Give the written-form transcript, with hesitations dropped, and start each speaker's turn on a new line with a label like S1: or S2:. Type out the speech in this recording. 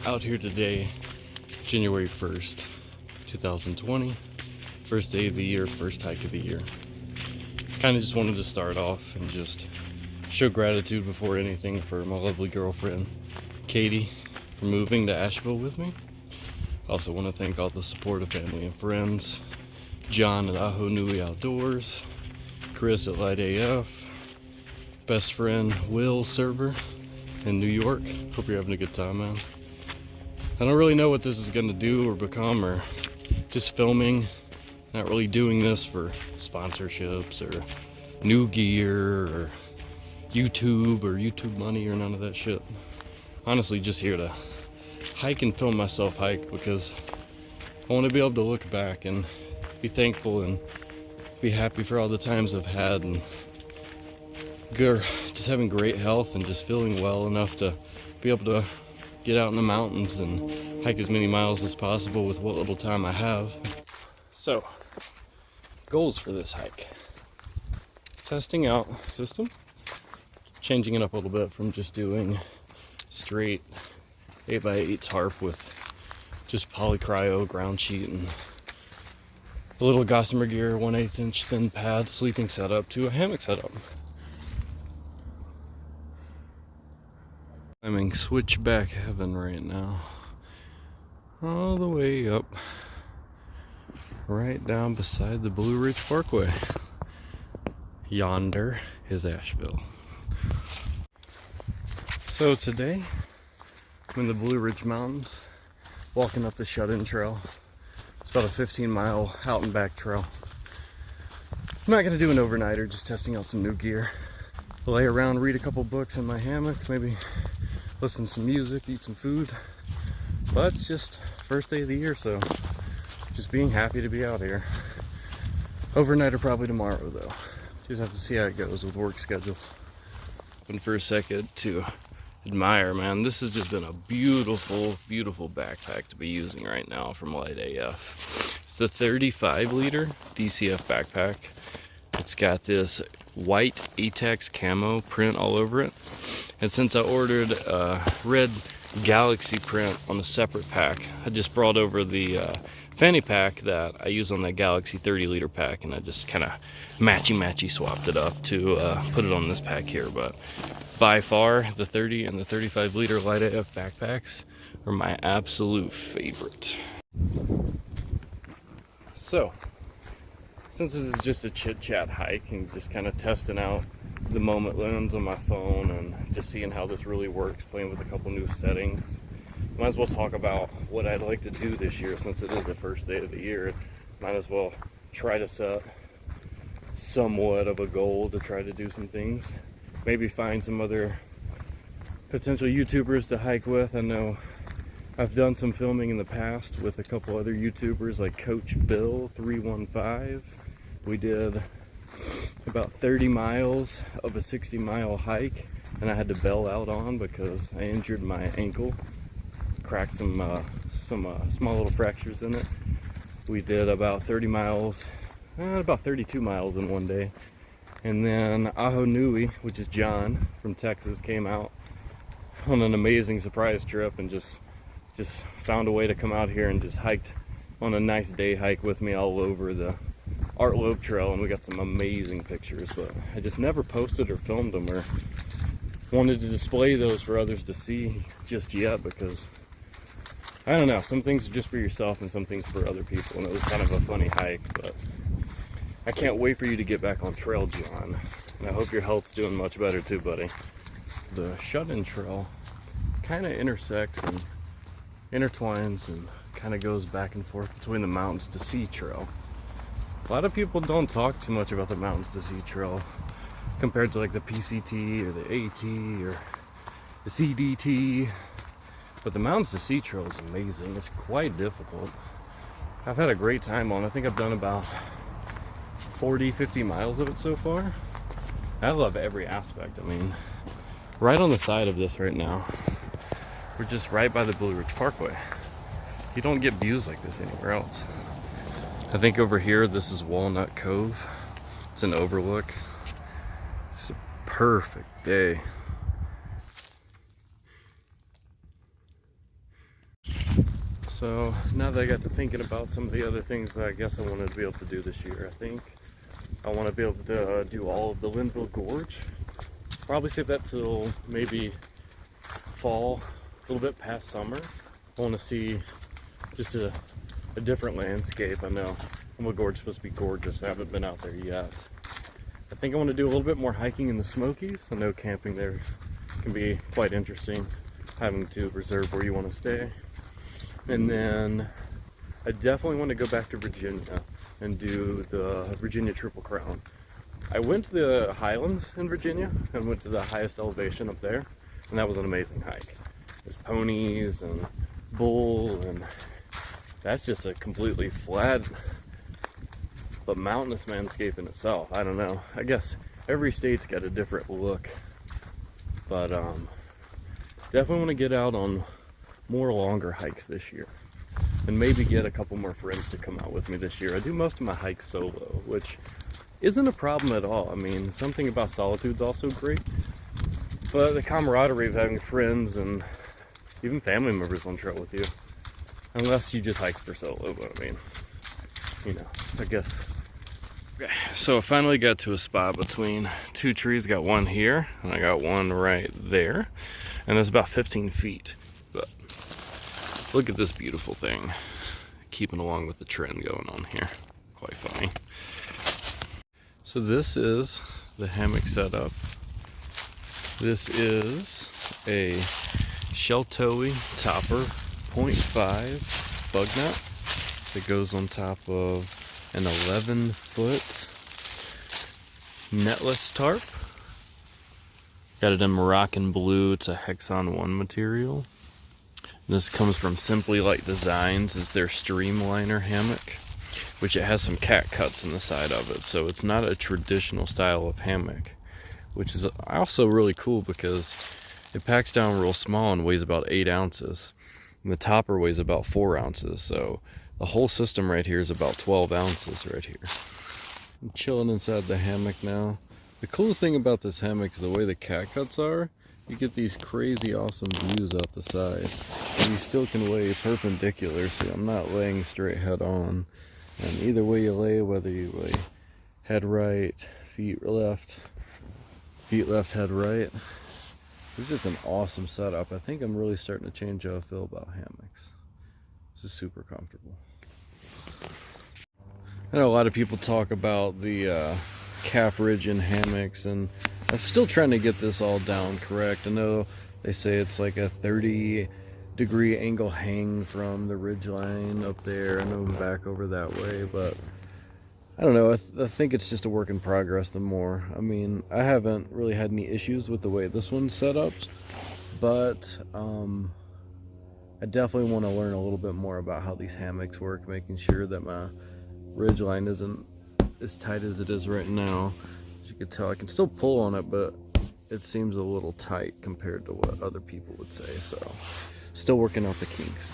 S1: Out here today, January 1st, 2020. First day of the year, first hike of the year. Kind of just wanted to start off and just show gratitude before anything for my lovely girlfriend, Katie, for moving to Asheville with me. I also want to thank all the supportive family and friends, John at Aho Nui Outdoors, Chris at Lite AF, best friend Will Server in New York. Hope you're having a good time, man. I don't really know what this is going to do or become, or just filming. Not really doing this for sponsorships or new gear or YouTube money or none of that shit. Honestly, just here to hike and film myself hike because I want to be able to look back and be thankful and be happy for all the times I've had, and just having great health and just feeling well enough to be able to get out in the mountains and hike as many miles as possible with what little time I have. So, goals for this hike. Testing out system, changing it up a little bit from just doing straight 8x8 tarp with just polycryo ground sheet and a little Gossamer Gear 1/8 inch thin pad sleeping setup to a hammock setup. I'm in switchback heaven right now. All the way up, right down beside the Blue Ridge Parkway. Yonder is Asheville. So today, I'm in the Blue Ridge Mountains, walking up the shut-in trail. It's about a 15-mile out and back trail. I'm not gonna do an overnighter, just testing out some new gear. Lay around, read a couple books in my hammock, maybe listen to some music, eat some food. But it's just first day of the year, so just being happy to be out here. Overnighter probably tomorrow though. Just have to see how it goes with work schedules. And for a second to admire, man, this has just been a beautiful, beautiful backpack to be using right now from Lite AF. It's the 35 liter DCF backpack. It's got this white Atex camo print all over it. And since I ordered a red Galaxy print on a separate pack, I just brought over the fanny pack that I use on that Galaxy 30 liter pack, and I just kind of matchy swapped it up to put it on this pack here. But by far, the 30 and the 35 liter Lite AF backpacks are my absolute favorite. So, since this is just a chit-chat hike and just kind of testing out the moment lens on my phone and just seeing how this really works, playing with a couple new settings, might as well talk about what I'd like to do this year. Since it is the first day of the year, might as well try to set somewhat of a goal to try to do some things. Maybe find some other potential YouTubers to hike with. I know I've done some filming in the past with a couple other YouTubers like Coach Bill 315. We did about 30 miles of a 60-mile hike, and I had to bail out on because I injured my ankle, cracked some small little fractures in it. We did about 30 miles, about 32 miles in one day. And then Aho Nui, which is John from Texas, came out on an amazing surprise trip and just found a way to come out here and just hiked on a nice day hike with me all over the Art Lobe Trail, and we got some amazing pictures, but I just never posted or filmed them or wanted to display those for others to see just yet, because I don't know, some things are just for yourself and some things for other people, and it was kind of a funny hike. But I can't wait for you to get back on trail, John, and I hope your health's doing much better too, buddy. The shut-in trail kind of intersects and intertwines and kind of goes back and forth between the Mountains to Sea Trail. A lot of people don't talk too much about the Mountains to Sea Trail compared to like the PCT or the AT or the CDT, but the Mountains to Sea Trail is amazing. It's quite difficult. I've had a great time on it. I think I've done about 40-50 miles of it so far. I love every aspect. I mean, right on the side of this right now, we're just right by the Blue Ridge Parkway. You don't get views like this anywhere else. I think over here, this is Walnut Cove. It's an overlook. It's a perfect day. So now that I got to thinking about some of the other things that I guess I wanted to be able to do this year, I think I want to be able to do all of the Linville Gorge. Probably save that till maybe fall, a little bit past summer. I want to see just a different landscape. I know Linville Gorge is supposed to be gorgeous. I haven't been out there yet. I think I want to do a little bit more hiking in the Smokies. I know camping there can be quite interesting, having to reserve where you want to stay. And then I definitely want to go back to Virginia and do the Virginia Triple Crown. I went to the Highlands in Virginia and went to the highest elevation up there, and that was an amazing hike. There's ponies and bull, and that's just a completely flat but mountainous landscape in itself. I don't know. I guess every state's got a different look, but definitely want to get out on more longer hikes this year, and maybe get a couple more friends to come out with me this year. I do most of my hikes solo, which isn't a problem at all. I mean, something about solitude's also great, but the camaraderie of having friends and even family members on trail with you, unless you just hike for solo, but I mean, you know, I guess. Okay, so I finally got to a spot between two trees. Got one here, and I got one right there, and it's about 15 feet. But look at this beautiful thing, keeping along with the trend going on here. Quite funny. So this is the hammock setup. This is a Sheltoe Topper 0.5 bug net that goes on top of an 11-foot netless tarp. Got it in Moroccan blue. It's a Hexon 1 material. This comes from Simply Light Designs. It's their Streamliner hammock, which it has some cat cuts in the side of it, so it's not a traditional style of hammock, which is also really cool because it packs down real small and weighs about 8 ounces, and the topper weighs about 4 ounces, so the whole system right here is about 12 ounces right here. I'm chilling inside the hammock now. The coolest thing about this hammock is the way the cat cuts are. You get these crazy awesome views out the side, and you still can lay perpendicular, so I'm not laying straight head on. And either way you lay, whether you lay head right, feet left, head right, it's just an awesome setup. I think I'm really starting to change how I feel about hammocks. This is super comfortable. I know a lot of people talk about the calf ridge in hammocks, and I'm still trying to get this all down correct. I know they say it's like a 30-degree angle hang from the ridge line up there and then back over that way, but I don't know. I think it's just a work in progress the more. I mean, I haven't really had any issues with the way this one's set up, but I definitely want to learn a little bit more about how these hammocks work, making sure that my ridge line isn't as tight as it is right now. As you can tell, I can still pull on it, but it seems a little tight compared to what other people would say, so still working out the kinks.